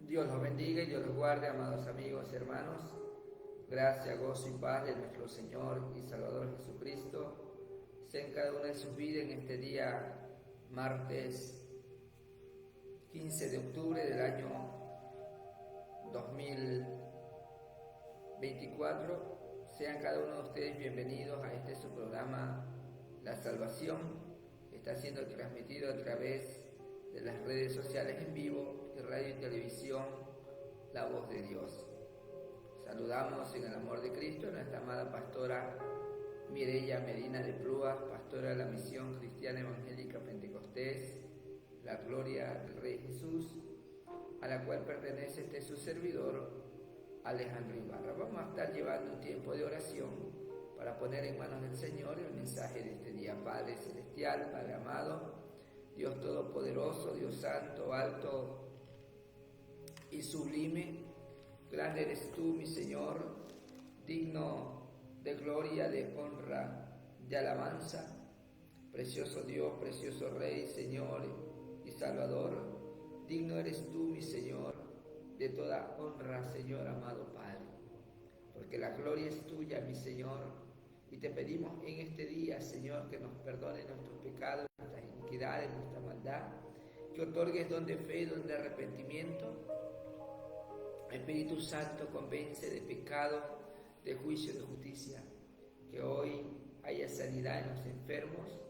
Dios los bendiga y Dios los guarde, amados amigos y hermanos. Gracia, gozo y paz de nuestro Señor y Salvador Jesucristo sea en cada una de sus vidas en este día, martes 15 de octubre del año 2024. Sean cada uno de ustedes bienvenidos a este su programa La Salvación, que está siendo transmitido a través de las redes sociales en vivo y radio y televisión La Voz de Dios. Saludamos en el amor de Cristo a nuestra amada pastora Mireya Medina de Plúas, pastora de la Misión Cristiana Evangélica Pentecostés, La Gloria del Rey Jesús, a la cual pertenece su servidor Alejandro Ibarra. Vamos a estar llevando un tiempo de oración para poner en manos del Señor el mensaje de este día. Padre Celestial, Padre amado, Dios Todopoderoso, Dios Santo, alto y sublime, grande eres tú, mi Señor, digno de gloria, de honra, de alabanza. Precioso Dios, precioso Rey, Señor y Salvador, digno eres tú, mi Señor, de toda honra, Señor amado Padre, porque la gloria es tuya, mi Señor, y te pedimos en este día, Señor, que nos perdone nuestros pecados, nuestras iniquidades, nuestra maldad, que otorgues don de fe, don de arrepentimiento. Espíritu Santo, convence de pecado, de juicio, de justicia, que hoy haya sanidad en los enfermos,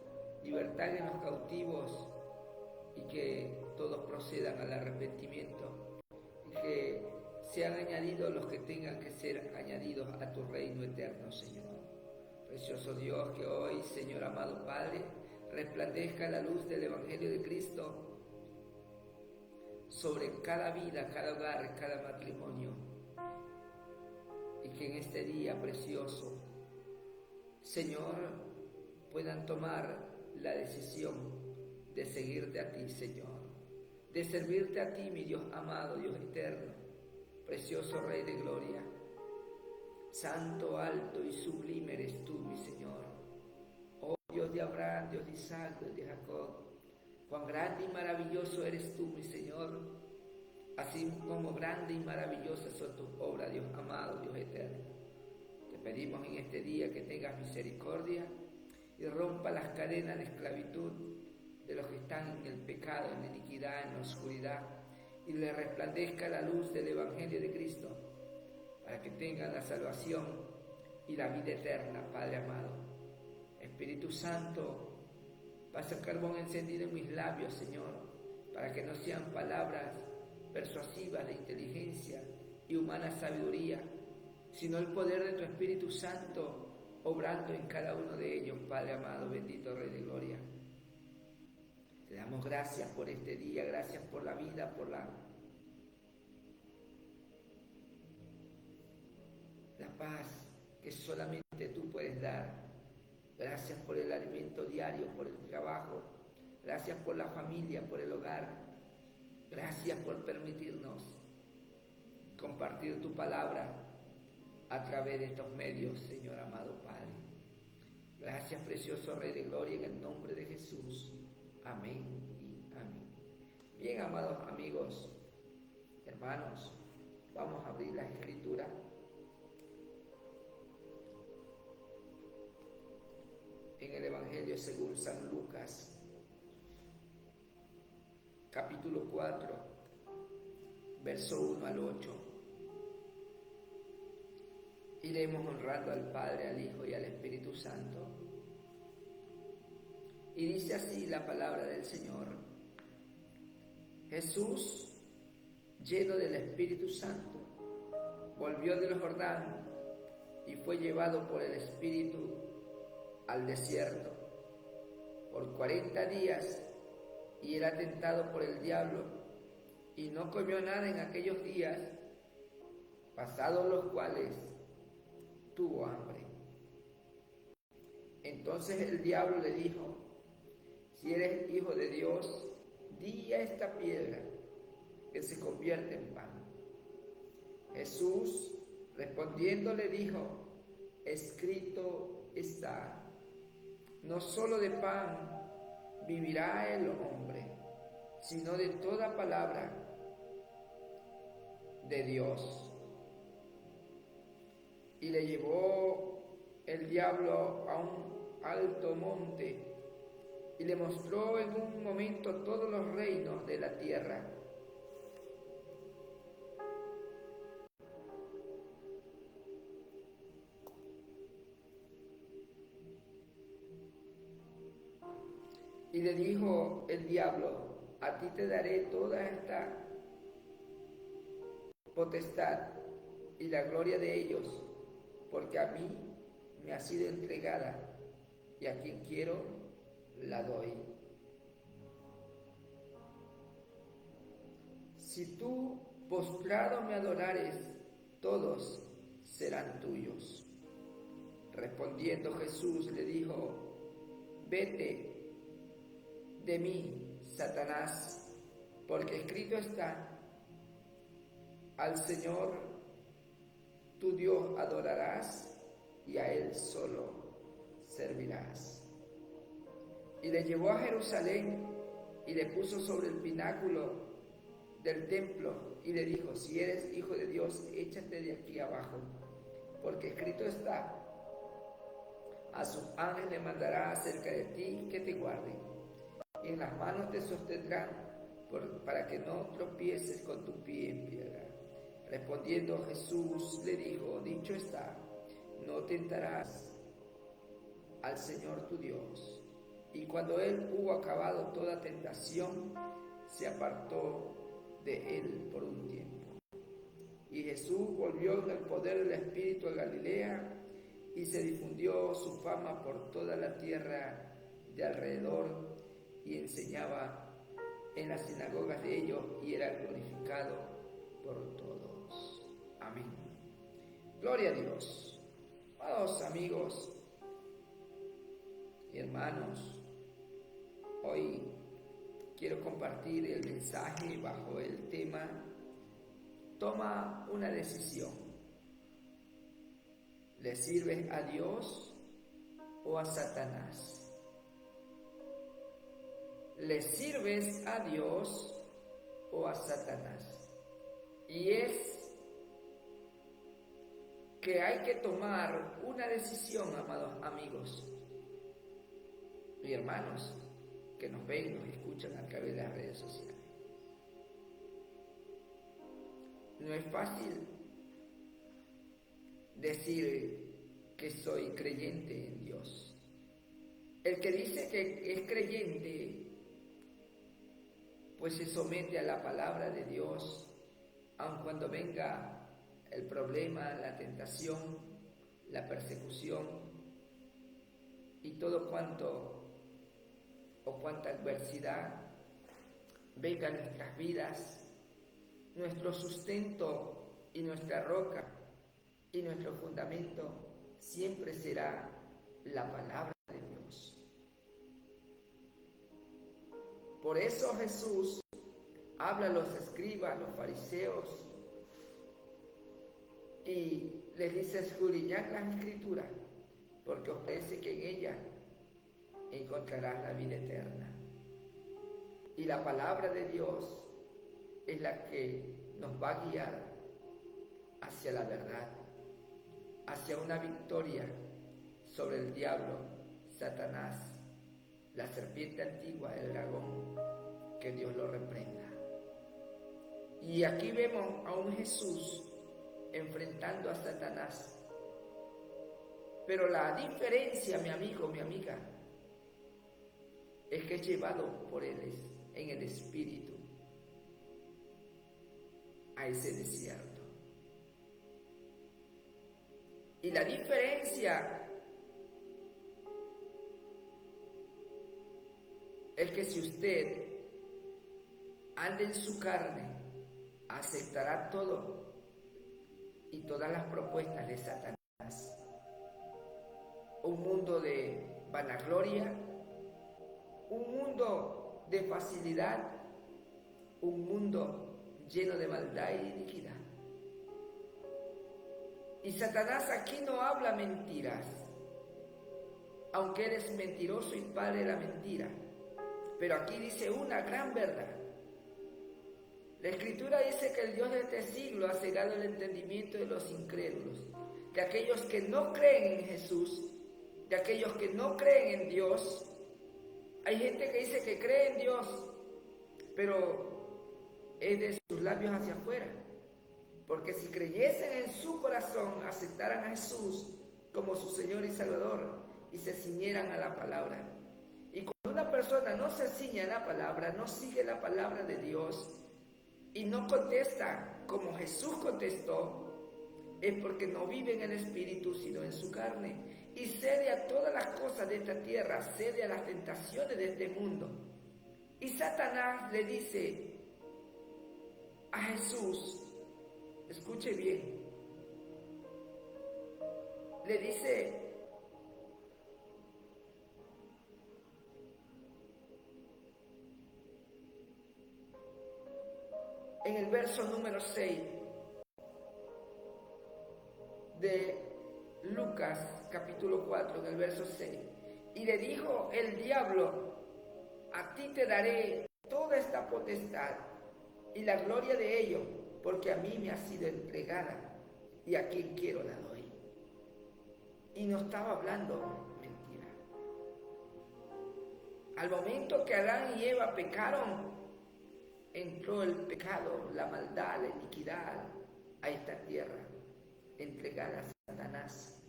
libertad en los cautivos, y que todos procedan al arrepentimiento, y que sean añadidos los que tengan que ser añadidos a tu reino eterno, Señor. Precioso Dios, que hoy, Señor amado Padre, resplandezca la luz del Evangelio de Cristo sobre cada vida, cada hogar, cada matrimonio, y que en este día precioso, Señor, puedan tomar la decisión de seguirte a ti, Señor, de servirte a ti, mi Dios amado, Dios eterno, precioso Rey de gloria. Santo, alto y sublime eres tú, mi Señor. Oh Dios de Abraham, Dios de Isaac, Dios de Jacob, cuán grande y maravilloso eres tú, mi Señor. Así como grande y maravillosa son tus obras, Dios amado, Dios eterno. Te pedimos en este día que tengas misericordia y rompa las cadenas de esclavitud de los que están en el pecado, en la iniquidad, en la oscuridad, y le resplandezca la luz del Evangelio de Cristo, para que tengan la salvación y la vida eterna, Padre amado. Espíritu Santo, pasa carbón encendido en mis labios, Señor, para que no sean palabras persuasivas de inteligencia y humana sabiduría, sino el poder de tu Espíritu Santo obrando en cada uno de ellos, Padre amado, bendito Rey de gloria. Te damos gracias por este día, gracias por la vida, por la paz que solamente tú puedes dar. Gracias por el alimento diario, por el trabajo. Gracias por la familia, por el hogar. Gracias por permitirnos compartir tu palabra a través de estos medios, Señor amado Padre. Gracias, precioso Rey de gloria, en el nombre de Jesús. Amén y amén. Bien, amados amigos, hermanos, vamos a abrir la Escritura en el Evangelio según San Lucas, capítulo 4, verso 1 al 8. Iremos honrando al Padre, al Hijo y al Espíritu Santo. Y dice así la palabra del Señor. Jesús, lleno del Espíritu Santo, volvió del Jordán y fue llevado por el Espíritu al desierto por 40 días, y era tentado por el diablo, y no comió nada en aquellos días, pasados los cuales tuvo hambre. Entonces el diablo le dijo: si eres hijo de Dios, di a esta piedra que se convierte en pan. Jesús respondiendo le dijo: escrito está, no solo de pan vivirá el hombre, sino de toda palabra de Dios. Y le llevó el diablo a un alto monte y le mostró en un momento todos los reinos de la tierra. Y le dijo el diablo: a ti te daré toda esta potestad y la gloria de ellos, porque a mí me ha sido entregada, y a quien quiero la doy. Si tú postrado me adorares, todos serán tuyos. Respondiendo Jesús le dijo: vete de mí, Satanás, porque escrito está: al Señor tu Dios adorarás y a Él solo servirás. Y le llevó a Jerusalén y le puso sobre el pináculo del templo y le dijo: si eres hijo de Dios, échate de aquí abajo, porque escrito está: a sus ángeles le mandará acerca de ti que te guarden, y en las manos te sostendrán para que no tropieces con tu pie en piedra. Respondiendo Jesús le dijo: dicho está, no tentarás al Señor tu Dios. Y cuando él hubo acabado toda tentación, se apartó de él por un tiempo. Y Jesús volvió en el poder del Espíritu a Galilea, y se difundió su fama por toda la tierra de alrededor, y enseñaba en las sinagogas de ellos, y era glorificado por todos. Amén. Gloria a Dios. Amados amigos y hermanos, hoy quiero compartir el mensaje bajo el tema: toma una decisión. ¿Le sirves a Dios o a Satanás? ¿Le sirves a Dios o a Satanás? Y es que hay que tomar una decisión, amados amigos y hermanos que nos ven, nos escuchan a través de las redes sociales. No es fácil decir que soy creyente en Dios. El que dice que es creyente, pues se somete a la palabra de Dios, aun cuando venga el problema, la tentación, la persecución y todo cuanto o cuanta adversidad venga en nuestras vidas. Nuestro sustento y nuestra roca y nuestro fundamento siempre será la palabra de Dios. Por eso Jesús habla a los escribas, a los fariseos, y les dice: escudriñad las Escrituras, porque os parece que en ellas encontrarás la vida eterna. Y la palabra de Dios es la que nos va a guiar hacia la verdad, hacia una victoria sobre el diablo, Satanás, la serpiente antigua, el dragón, que Dios lo reprenda. Y aquí vemos a un Jesús enfrentando a Satanás. Pero la diferencia, mi amigo, mi amiga, es que es llevado por él en el Espíritu a ese desierto. Y la diferencia es que si usted anda en su carne, aceptará todo y todas las propuestas de Satanás. Un mundo de vanagloria, un mundo de facilidad, un mundo lleno de maldad y iniquidad. Y Satanás aquí no habla mentiras, aunque él es mentiroso y padre de la mentira. Pero aquí dice una gran verdad. La Escritura dice que el Dios de este siglo ha cegado el entendimiento de los incrédulos, de aquellos que no creen en Jesús, de aquellos que no creen en Dios. Hay gente que dice que cree en Dios, pero es de sus labios hacia afuera. Porque si creyesen en su corazón, aceptaran a Jesús como su Señor y Salvador y se ciñeran a la palabra. Y cuando una persona no se ciñe a la palabra, no sigue la palabra de Dios y no contesta como Jesús contestó, es porque no vive en el Espíritu, sino en su carne. Y cede a todas las cosas de esta tierra, cede a las tentaciones de este mundo. Y Satanás le dice a Jesús, escuche bien, le dice, en el verso número 6 de Lucas capítulo 4, en el verso 6, y le dijo el diablo, a ti te daré toda esta potestad y la gloria de ello, porque a mí me ha sido entregada y a quien quiero la doy. Y no estaba hablando mentira. Al momento que Adán y Eva pecaron, entró el pecado, la maldad, la iniquidad a esta tierra, entregada a Satanás.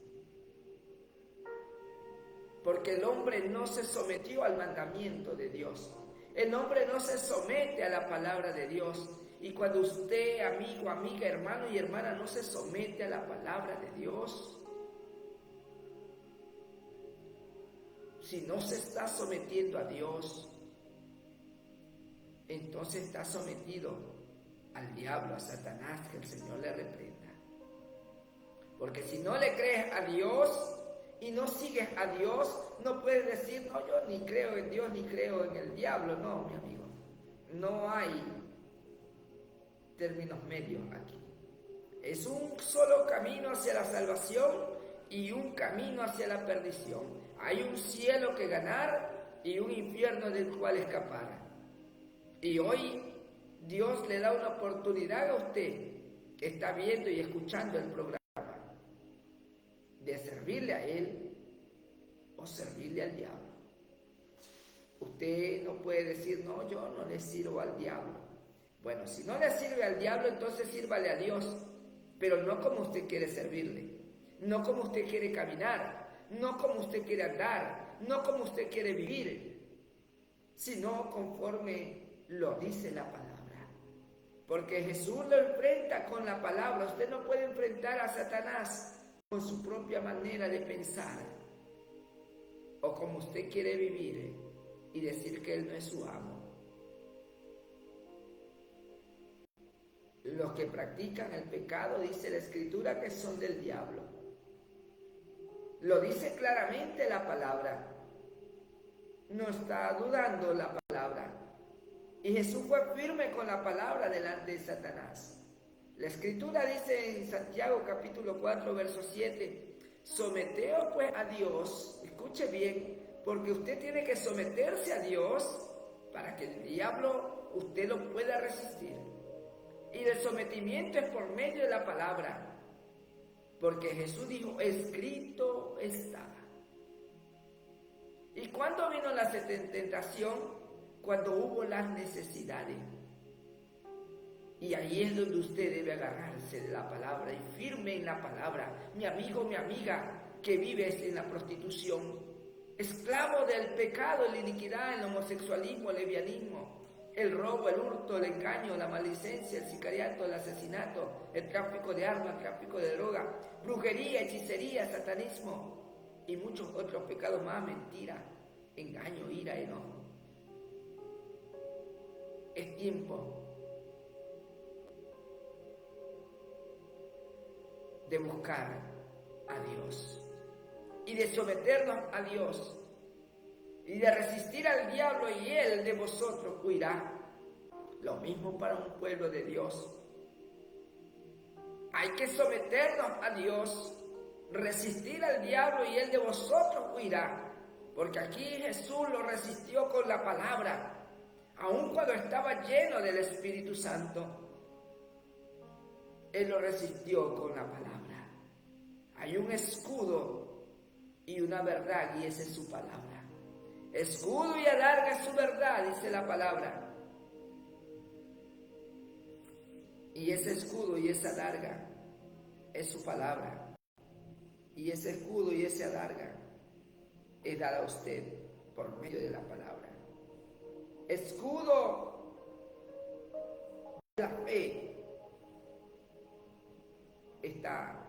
Porque el hombre no se sometió al mandamiento de Dios. El hombre no se somete a la palabra de Dios. Y cuando usted, amigo, amiga, hermano y hermana, no se somete a la palabra de Dios, si no se está sometiendo a Dios, entonces está sometido al diablo, a Satanás, que el Señor le reprenda. Porque si no le crees a Dios y no sigues a Dios, no puedes decir, no, yo ni creo en Dios ni creo en el diablo. No, mi amigo, no hay términos medios aquí. Es un solo camino hacia la salvación y un camino hacia la perdición. Hay un cielo que ganar y un infierno del cual escapar. Y hoy Dios le da una oportunidad a usted que está viendo y escuchando el programa de servirle a Él o servirle al diablo. Usted no puede decir, no, yo no le sirvo al diablo. Bueno, si no le sirve al diablo, entonces sírvale a Dios, pero no como usted quiere servirle, no como usted quiere caminar, no como usted quiere andar, no como usted quiere vivir, sino conforme lo dice la palabra. Porque Jesús lo enfrenta con la palabra. Usted no puede enfrentar a Satanás con su propia manera de pensar o como usted quiere vivir y decir que Él no es su amo. Los que practican el pecado, dice la Escritura, que son del diablo. Lo dice claramente la palabra. No está dudando la palabra. Y Jesús fue firme con la palabra delante de Satanás. La Escritura dice en Santiago capítulo 4, verso 7, someteos pues a Dios, escuche bien, porque usted tiene que someterse a Dios para que el diablo usted lo pueda resistir. Y el sometimiento es por medio de la palabra, porque Jesús dijo, escrito está. ¿Y cuándo vino la tentación? Cuando hubo las necesidades. Y ahí es donde usted debe agarrarse de la palabra y firme en la palabra. Mi amigo, mi amiga, que vives en la prostitución, esclavo del pecado, la iniquidad, el homosexualismo, el lesbianismo, el robo, el hurto, el engaño, la maldicencia, el sicariato, el asesinato, el tráfico de armas, el tráfico de droga, brujería, hechicería, satanismo y muchos otros pecados más, mentira, engaño, ira, enojo. Es tiempo de buscar a Dios y de someternos a Dios y de resistir al diablo, y Él de vosotros huirá. Lo mismo para un pueblo de Dios. Hay que someternos a Dios, resistir al diablo y Él de vosotros huirá. Porque aquí Jesús lo resistió con la palabra. Aun cuando estaba lleno del Espíritu Santo, él lo resistió con la palabra. Hay un escudo y una verdad, y esa es su palabra. Escudo y alarga su verdad, dice la palabra. Y ese escudo y esa alarga es su palabra. Y ese escudo y esa alarga es dada a usted por medio de la palabra. Escudo de la fe está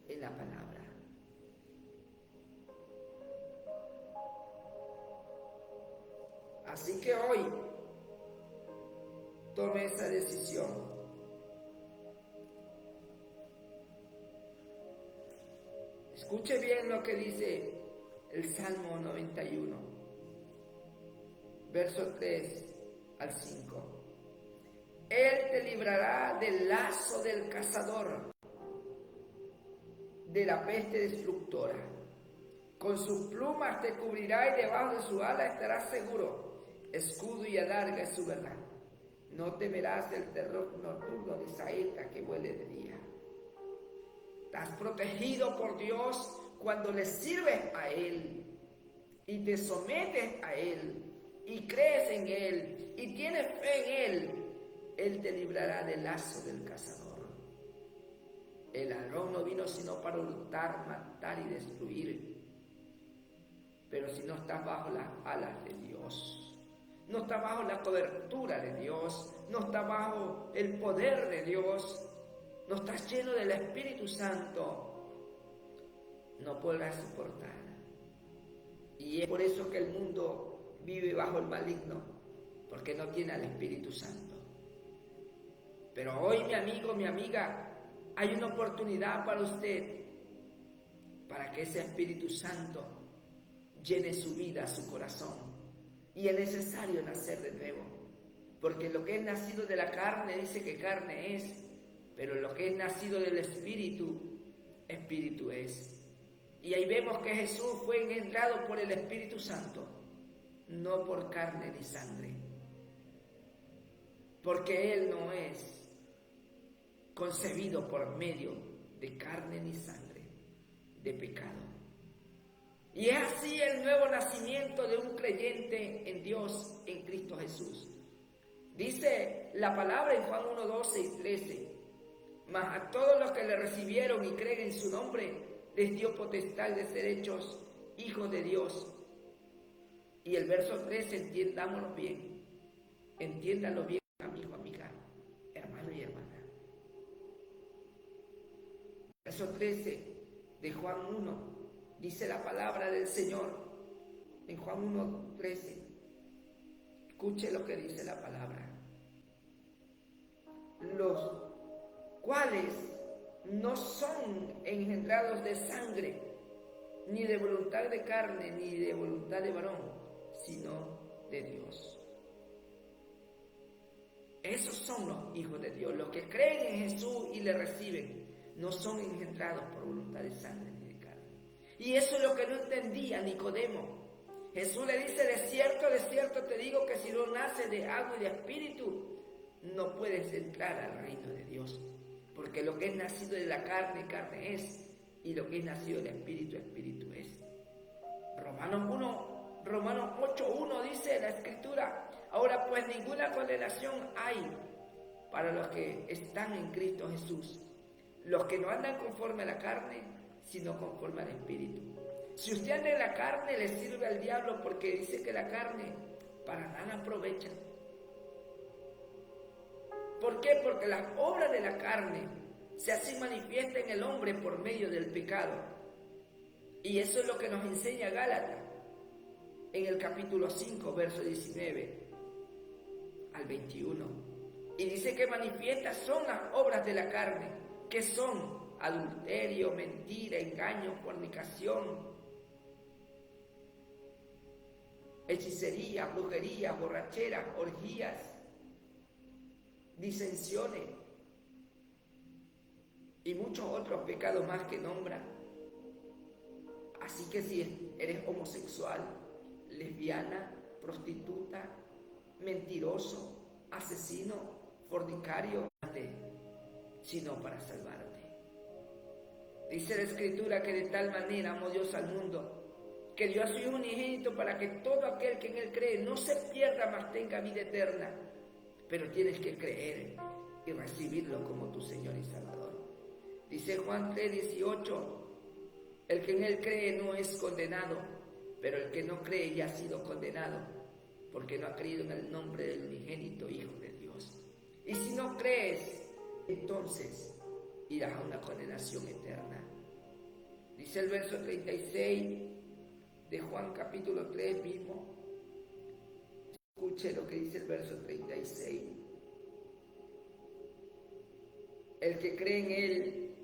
en la palabra. Así que hoy tome esa decisión. Escuche bien lo que dice el Salmo 91, verso 3 al 5. Él te librará del lazo del cazador, de la peste destructora. Con sus plumas te cubrirá y debajo de su ala estarás seguro. Escudo y alarga es su verdad. No temerás el terror nocturno de saeta que vuele de día. Estás protegido por Dios cuando le sirves a Él y te sometes a Él y crees en Él y tienes fe en Él. Él te librará del lazo del cazador. El ladrón no vino sino para hurtar, matar y destruir. Pero si no estás bajo las alas de Dios, no estás bajo la cobertura de Dios, no estás bajo el poder de Dios, no estás lleno del Espíritu Santo, no podrás soportar. Y es por eso que el mundo vive bajo el maligno, porque no tiene al Espíritu Santo. Pero hoy, mi amigo, mi amiga, hay una oportunidad para usted, para que ese Espíritu Santo llene su vida, su corazón. Y es necesario nacer de nuevo, porque lo que es nacido de la carne dice que carne es, pero lo que es nacido del Espíritu, Espíritu es. Y ahí vemos que Jesús fue engendrado por el Espíritu Santo, no por carne ni sangre, porque Él no es concebido por medio de carne ni sangre, de pecado. Y es así el nuevo nacimiento de un creyente en Dios, en Cristo Jesús. Dice la palabra en Juan 1, 12 y 13, mas a todos los que le recibieron y creen en su nombre, les dio potestad de ser hechos hijos de Dios. Y el verso 13, entiendámoslo bien, entiéndalo bien, amigo, amiga, hermano y hermana. Verso 13 de Juan 1, dice la palabra del Señor, en Juan 1, 13, escuche lo que dice la palabra. Los cuales no son engendrados de sangre, ni de voluntad de carne, ni de voluntad de varón, sino de Dios. Esos son los hijos de Dios, los que creen en Jesús y le reciben, no son engendrados por voluntad de sangre ni de carne. Y eso es lo que no entendía Nicodemo. Jesús le dice, de cierto te digo que si no naces de agua y de espíritu, no puedes entrar al reino de Dios. Porque lo que es nacido de la carne, carne es, y lo que es nacido del espíritu, espíritu es. Romanos 8:1 dice la Escritura, ahora pues ninguna condenación hay para los que están en Cristo Jesús, los que no andan conforme a la carne, sino conforme al espíritu. Si usted anda en la carne, le sirve al diablo, porque dice que la carne para nada aprovecha. ¿Por qué? Porque las obras de la carne se hacen manifiesta en el hombre por medio del pecado. Y eso es lo que nos enseña Gálatas en el capítulo 5, verso 19 al 21. Y dice que manifiestas son las obras de la carne, que son adulterio, mentira, engaño, fornicación, hechicería, brujería, borracheras, orgías, disensiones y muchos otros pecados más que nombra. Así que si eres homosexual, lesbiana, prostituta, mentiroso, asesino, fornicario, sino para salvarte. Dice la Escritura que de tal manera amó Dios al mundo, que dio a su Hijo unigénito para que todo aquel que en Él cree no se pierda, mas tenga vida eterna. Pero tienes que creer y recibirlo como tu Señor y Salvador. Dice Juan 3:18, el que en Él cree no es condenado, pero el que no cree ya ha sido condenado, porque no ha creído en el nombre del unigénito Hijo de Dios. Y si no crees, entonces irás a una condenación eterna. Dice el verso 36 de Juan capítulo 3 mismo. Escuche lo que dice el verso 36. El que cree en Él,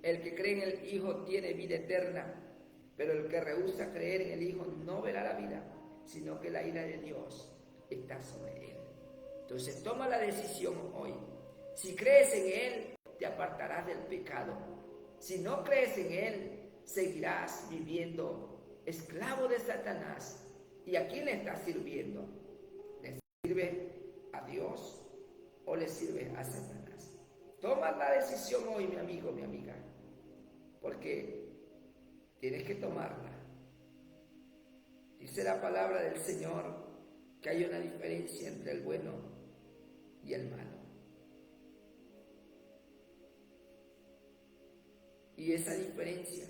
el que cree en el Hijo tiene vida eterna, pero el que rehúsa creer en el Hijo no verá la vida, sino que la ira de Dios está sobre él. Entonces toma la decisión hoy. Si crees en Él, te apartarás del pecado. Si no crees en Él, seguirás viviendo esclavo de Satanás. ¿Y a quién le estás sirviendo? ¿Le sirve a Dios o le sirve a Satanás? Toma la decisión hoy, mi amigo, mi amiga, porque tienes que tomarla. Dice la palabra del Señor que hay una diferencia entre el bueno y el malo. Y esa diferencia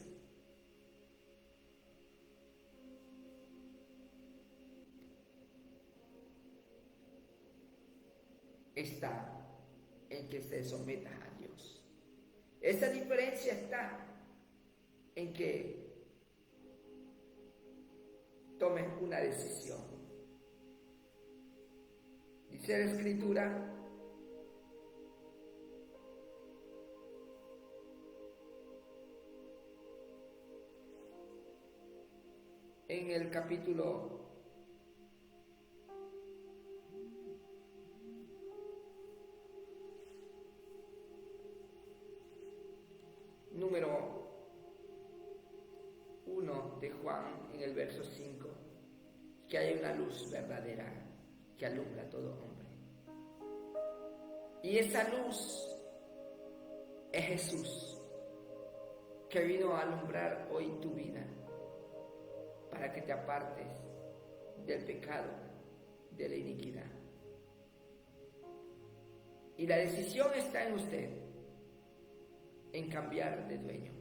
está en que te sometas a Dios. Esa diferencia está en que tomes una decisión. Dice la Escritura en el capítulo número 1 de Juan, en el verso 5, que hay una luz verdadera que alumbra a todo hombre. Y esa luz es Jesús, que vino a alumbrar hoy tu vida, para que te apartes del pecado, de la iniquidad. Y la decisión está en usted, en cambiar de dueño.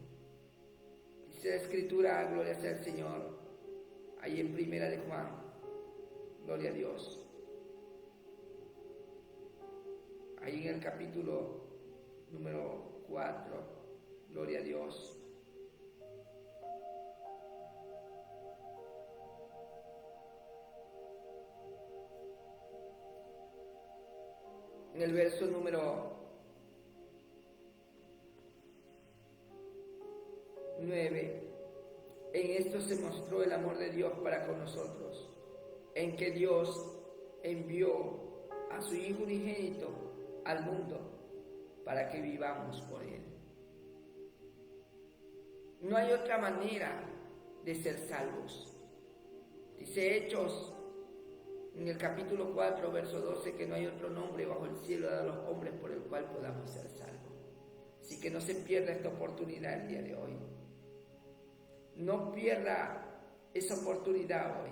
Dice la Escritura, gloria sea al Señor, ahí en Primera de Juan, gloria a Dios. Ahí en el capítulo número 4, gloria a Dios. En el verso número 9, en esto se mostró el amor de Dios para con nosotros, en que Dios envió a su Hijo unigénito al mundo para que vivamos por Él. No hay otra manera de ser salvos. Dice Hechos en el capítulo 4, verso 12, que no hay otro nombre bajo el cielo de los hombres por el cual podamos ser salvos. Así que no se pierda esta oportunidad el día de hoy. No pierda esa oportunidad hoy.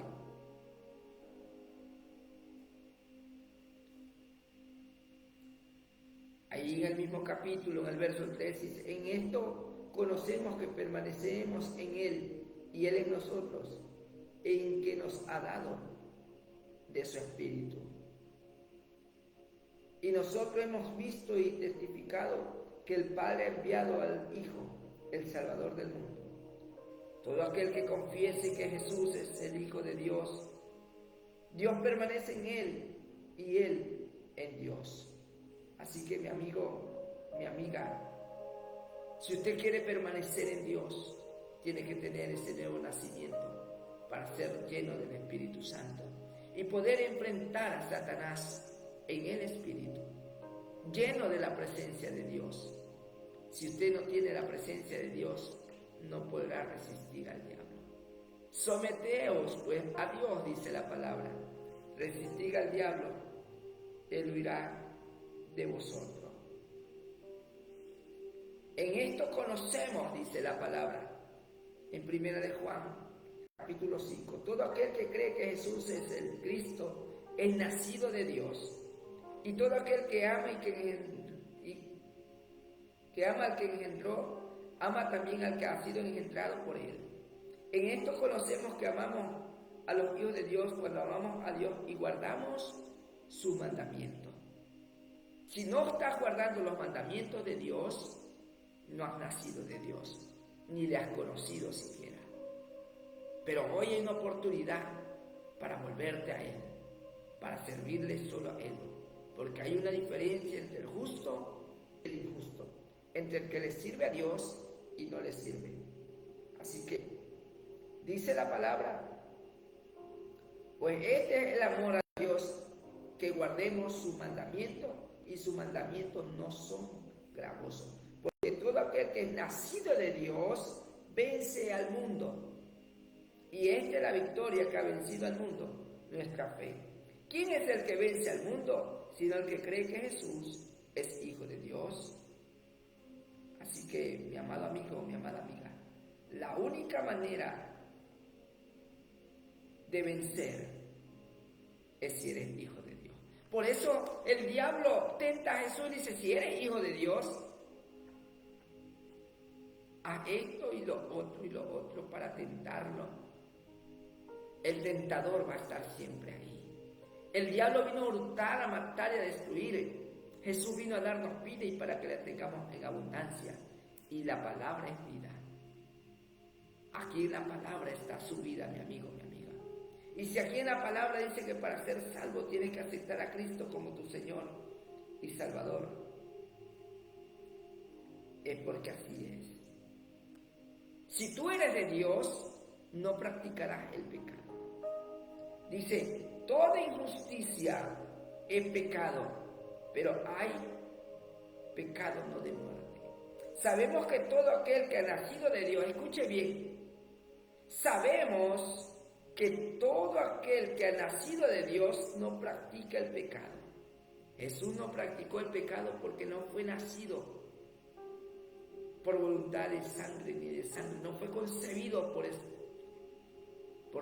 Ahí en el mismo capítulo, en el verso 3, dice, en esto conocemos que permanecemos en Él y Él en nosotros, en que nos ha dado de su Espíritu. Y nosotros hemos visto y testificado que el Padre ha enviado al Hijo, el Salvador del mundo. Todo aquel que confiese que Jesús es el Hijo de Dios, Dios permanece en Él y Él en Dios. Así que mi amigo, mi amiga, si usted quiere permanecer en Dios, tiene que tener ese nuevo nacimiento para ser lleno del Espíritu Santo y poder enfrentar a Satanás en el Espíritu, lleno de la presencia de Dios. Si usted no tiene la presencia de Dios, no podrá resistir al diablo. Someteos pues a Dios, dice la palabra, resistid al diablo, él huirá de vosotros. En esto conocemos, dice la palabra, en 1 de Juan, capítulo 5, todo aquel que cree que Jesús es el Cristo, es nacido de Dios. Y todo aquel que ama que ama al que engendró, ama también al que ha sido engendrado por él. En esto conocemos que amamos a los hijos de Dios cuando amamos a Dios y guardamos su mandamiento. Si no estás guardando los mandamientos de Dios, no has nacido de Dios, ni le has conocido siquiera. Pero hoy hay una oportunidad para volverte a Él, para servirle solo a Él, porque hay una diferencia entre el justo y el injusto, entre el que le sirve a Dios y no le sirve. Así que dice la palabra, pues este es el amor a Dios, que guardemos sus mandamientos, y sus mandamientos no son gravosos. Porque todo aquel que es nacido de Dios vence al mundo. Y esta es la victoria que ha vencido al mundo, nuestra fe. ¿Quién es el que vence al mundo? Sino el que cree que Jesús es Hijo de Dios. Así que, mi amado amigo, mi amada amiga, la única manera de vencer es si eres hijo de Dios. Por eso el diablo tenta a Jesús y dice, si eres hijo de Dios, haz esto y lo otro para tentarlo. El tentador va a estar siempre ahí. El diablo vino a hurtar, a matar y a destruir. Jesús vino a darnos vida y para que la tengamos en abundancia. Y la palabra es vida. Aquí en la palabra está su vida, mi amigo, mi amiga. Y si aquí en la palabra dice que para ser salvo tienes que aceptar a Cristo como tu Señor y Salvador, es porque así es. Si tú eres de Dios, no practicarás el pecado. Dice, toda injusticia es pecado, pero hay pecado no de muerte. Sabemos que todo aquel que ha nacido de Dios, escuche bien, sabemos que todo aquel que ha nacido de Dios no practica el pecado. Jesús no practicó el pecado porque no fue nacido por voluntad de sangre ni de sangre, no fue concebido por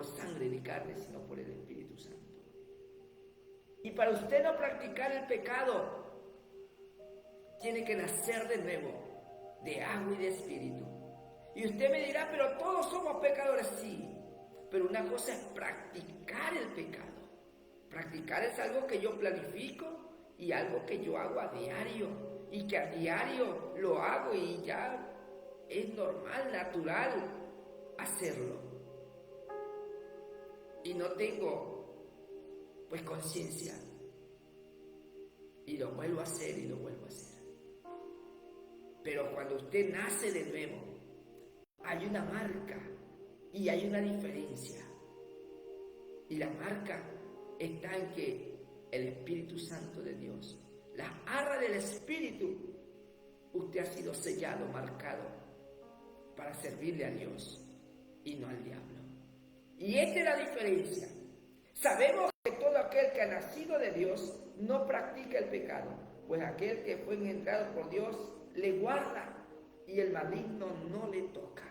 sangre ni carne, sino por el Espíritu Santo. Y para usted no practicar el pecado, tiene que nacer de nuevo, de agua y de espíritu. Y usted me dirá, pero todos somos pecadores, sí. Pero una cosa es practicar el pecado. Practicar es algo que yo planifico y algo que yo hago a diario. Y que a diario lo hago y ya es normal, natural hacerlo. Y no tengo pues conciencia. Y lo vuelvo a hacer y lo vuelvo a hacer. Pero cuando usted nace de nuevo, hay una marca. Y hay una diferencia. Y la marca está en que el Espíritu Santo de Dios, la arra del Espíritu, usted ha sido sellado, marcado para servirle a Dios y no al diablo. Y esta es la diferencia. Sabemos que todo aquel que ha nacido de Dios no practica el pecado, pues aquel que fue engendrado por Dios le guarda y el maligno no le toca.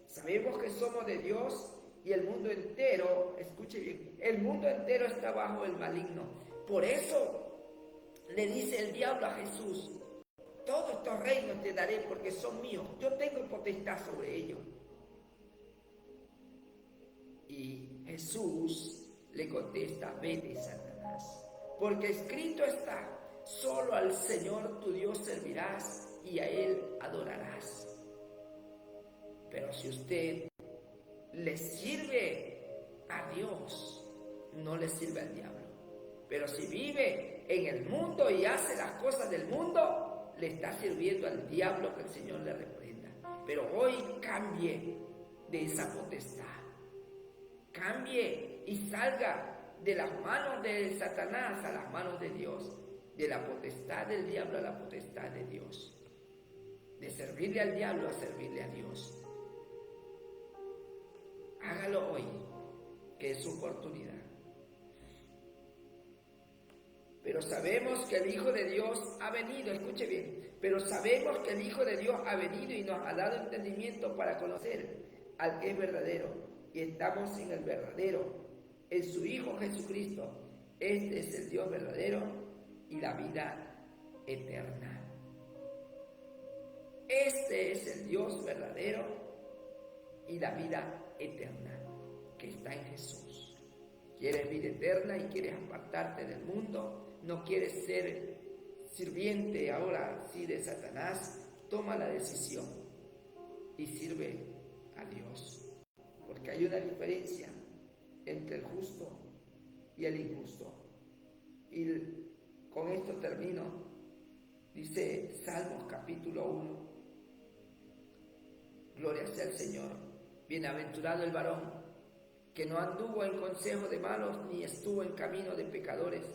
Sabemos que somos de Dios y el mundo entero, escuche bien, el mundo entero está bajo el maligno. Por eso le dice el diablo a Jesús, todos estos reinos te daré porque son míos, yo tengo potestad sobre ellos. Y Jesús le contesta, vete, Satanás, porque escrito está, solo al Señor tu Dios servirás y a Él adorarás. Pero si usted le sirve a Dios, no le sirve al diablo. Pero si vive en el mundo y hace las cosas del mundo, le está sirviendo al diablo, que el Señor le reprenda. Pero hoy cambie de esa potestad. Cambie y salga de las manos de Satanás a las manos de Dios. De la potestad del diablo a la potestad de Dios. De servirle al diablo a servirle a Dios. Hágalo hoy, que es su oportunidad. Pero sabemos que el Hijo de Dios ha venido, escuche bien, pero sabemos que el Hijo de Dios ha venido y nos ha dado entendimiento para conocer al que es verdadero. Y estamos en el verdadero, en su Hijo Jesucristo. Este es el Dios verdadero y la vida eterna. Este es el Dios verdadero y la vida eterna que está en Jesús. ¿Quieres vida eterna y quieres apartarte del mundo? ¿No quieres ser sirviente ahora sí de Satanás? Toma la decisión y sirve a Dios. Porque hay una diferencia entre el justo y el injusto. Y con esto termino. Dice Salmos capítulo 1. Gloria sea al Señor. Bienaventurado el varón que no anduvo en consejo de malos, ni estuvo en camino de pecadores,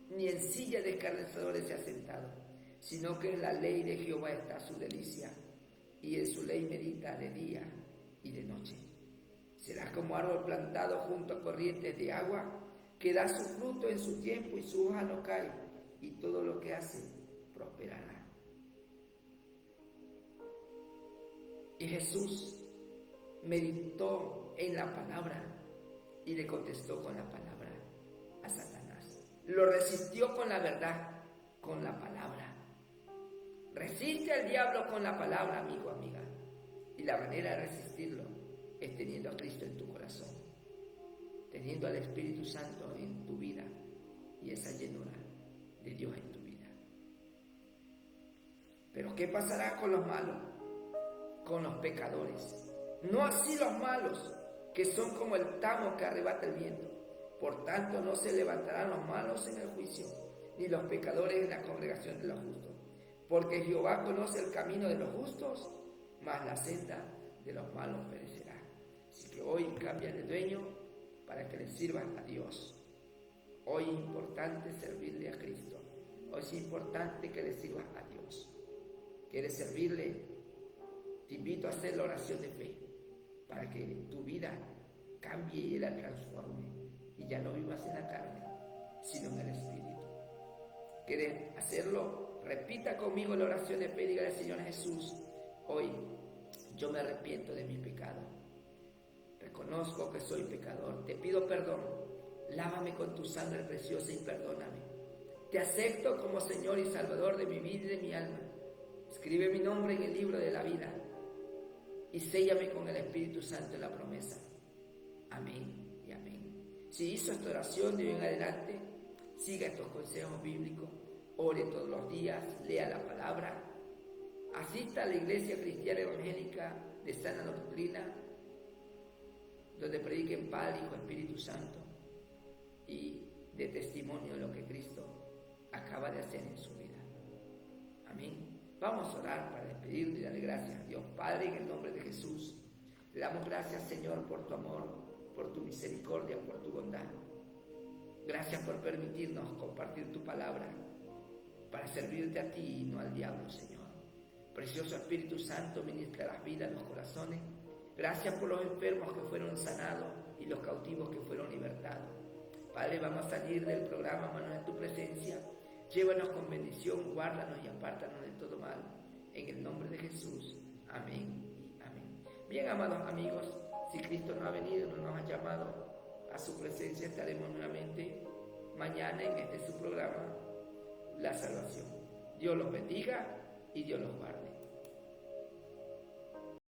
ni en silla de escarnecedores se ha sentado, sino que en la ley de Jehová está su delicia, y en su ley medita de día y de noche. Será como árbol plantado junto a corrientes de agua, que da su fruto en su tiempo y su hoja no cae, y todo lo que hace prosperará. Y Jesús meditó en la palabra y le contestó con la palabra a Satanás. Lo resistió con la verdad, con la palabra. Resiste al diablo con la palabra, amigo, amiga. Y la manera de resistirlo es teniendo a Cristo en tu corazón, teniendo al Espíritu Santo en tu vida y esa llenura de Dios en tu vida. Pero ¿qué pasará con los malos? Con los pecadores. No así los malos, que son como el tamo que arrebata el viento. Por tanto, no se levantarán los malos en el juicio, ni los pecadores en la congregación de los justos. Porque Jehová conoce el camino de los justos, mas la senda de los malos perecerá. Así que hoy cambia de dueño para que le sirvan a Dios. Hoy es importante servirle a Cristo. Hoy es importante que le sirvas a Dios. ¿Quieres servirle? Te invito a hacer la oración de fe para que tu vida cambie y la transforme y ya no vivas en la carne, sino en el Espíritu. ¿Quieres hacerlo? Repita conmigo la oración de fe y dígale: Señor Jesús, hoy yo me arrepiento de mi pecado. Reconozco que soy pecador. Te pido perdón. Lávame con tu sangre preciosa y perdóname. Te acepto como Señor y Salvador de mi vida y de mi alma. Escribe mi nombre en el libro de la vida y séllame con el Espíritu Santo en la promesa. Amén y amén. Si hizo esta oración de hoy en adelante, siga estos consejos bíblicos, ore todos los días, lea la palabra, asista a la Iglesia Cristiana Evangélica de Sana Doctrina, donde prediquen Padre, Hijo, Espíritu Santo, y de testimonio de lo que Cristo acaba de hacer en su vida. Amén. Vamos a orar para despedirnos y darle gracias a Dios. Padre, en el nombre de Jesús, le damos gracias, Señor, por tu amor, por tu misericordia, por tu bondad. Gracias por permitirnos compartir tu palabra para servirte a ti y no al diablo, Señor. Precioso Espíritu Santo, ministra las vidas, los corazones. Gracias por los enfermos que fueron sanados y los cautivos que fueron libertados. Padre, vamos a salir del programa, manos en tu presencia. Llévanos con bendición, guárdanos y apártanos de todo mal. En el nombre de Jesús. Amén y amén. Bien, amados amigos, si Cristo no ha venido, no nos ha llamado a su presencia, estaremos nuevamente mañana en este su programa, La Salvación. Dios los bendiga y Dios los guarde.